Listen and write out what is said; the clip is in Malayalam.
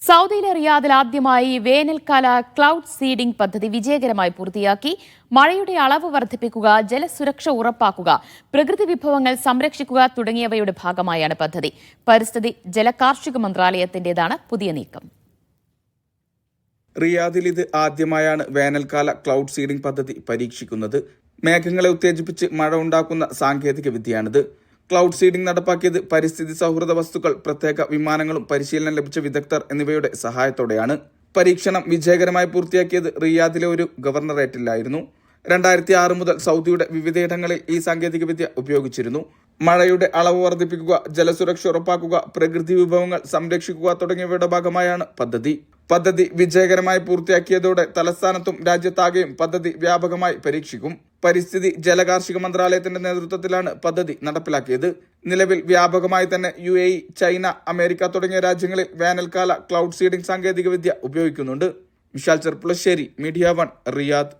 സൗദിയിലെ റിയാദിൽ ആദ്യമായി വേനൽക്കാല ക്ലൗഡ് സീഡിംഗ് പദ്ധതി വിജയകരമായി പൂർത്തിയാക്കി. മഴയുടെ അളവ് വർദ്ധിപ്പിക്കുക, ജലസുരക്ഷ ഉറപ്പാക്കുക, പ്രകൃതി വിഭവങ്ങൾ സംരക്ഷിക്കുക തുടങ്ങിയവയുടെ ഭാഗമായാണ് പദ്ധതി. പരിസ്ഥിതി ജലകാർഷിക മന്ത്രാലയത്തിന്റേതാണ് പുതിയ നീക്കം. റിയാദിൽ ഇത് ആദ്യമായാണ് വേനൽക്കാല ക്ലൗഡ് സീഡിംഗ് പദ്ധതി പരീക്ഷിക്കുന്നത്. മേഘങ്ങളെ ഉത്തേജിപ്പിച്ച് മഴ ഉണ്ടാക്കുന്ന സാങ്കേതിക വിദ്യയാണിത്. ക്ലൗഡ് സീഡിംഗ് നടപ്പാക്കിയത് പരിസ്ഥിതി സൗഹൃദ വസ്തുക്കൾ, പ്രത്യേക വിമാനങ്ങളും പരിശീലനം ലഭിച്ച വിദഗ്ധർ എന്നിവയുടെ സഹായത്തോടെയാണ്. പരീക്ഷണം വിജയകരമായി പൂർത്തിയാക്കിയത് റിയാദിലെ ഒരു ഗവർണറേറ്റിലായിരുന്നു. 2006 മുതൽ സൗദിയുടെ വിവിധയിടങ്ങളിൽ ഈ സാങ്കേതികവിദ്യ ഉപയോഗിച്ചിരുന്നു. മഴയുടെ അളവ് വർദ്ധിപ്പിക്കുക, ജലസുരക്ഷ ഉറപ്പാക്കുക, പ്രകൃതി വിഭവങ്ങൾ സംരക്ഷിക്കുക തുടങ്ങിയവയുടെ ഭാഗമായാണ് പദ്ധതി വിജയകരമായി പൂർത്തിയാക്കിയതോടെ തലസ്ഥാനത്തും രാജ്യത്താകെയും പദ്ധതി വ്യാപകമായി പരീക്ഷിക്കും. പരിസ്ഥിതി ജലകാർഷിക മന്ത്രാലയത്തിന്റെ നേതൃത്വത്തിലാണ് പദ്ധതി നടപ്പിലാക്കിയത്. നിലവിൽ വ്യാപകമായി തന്നെ UAE, ചൈന, അമേരിക്ക തുടങ്ങിയ രാജ്യങ്ങളിൽ വേനൽക്കാല ക്ലൗഡ് സീഡിംഗ് സാങ്കേതികവിദ്യ ഉപയോഗിക്കുന്നുണ്ട്. Vishal Cherpulassery, media 1, Riyadh.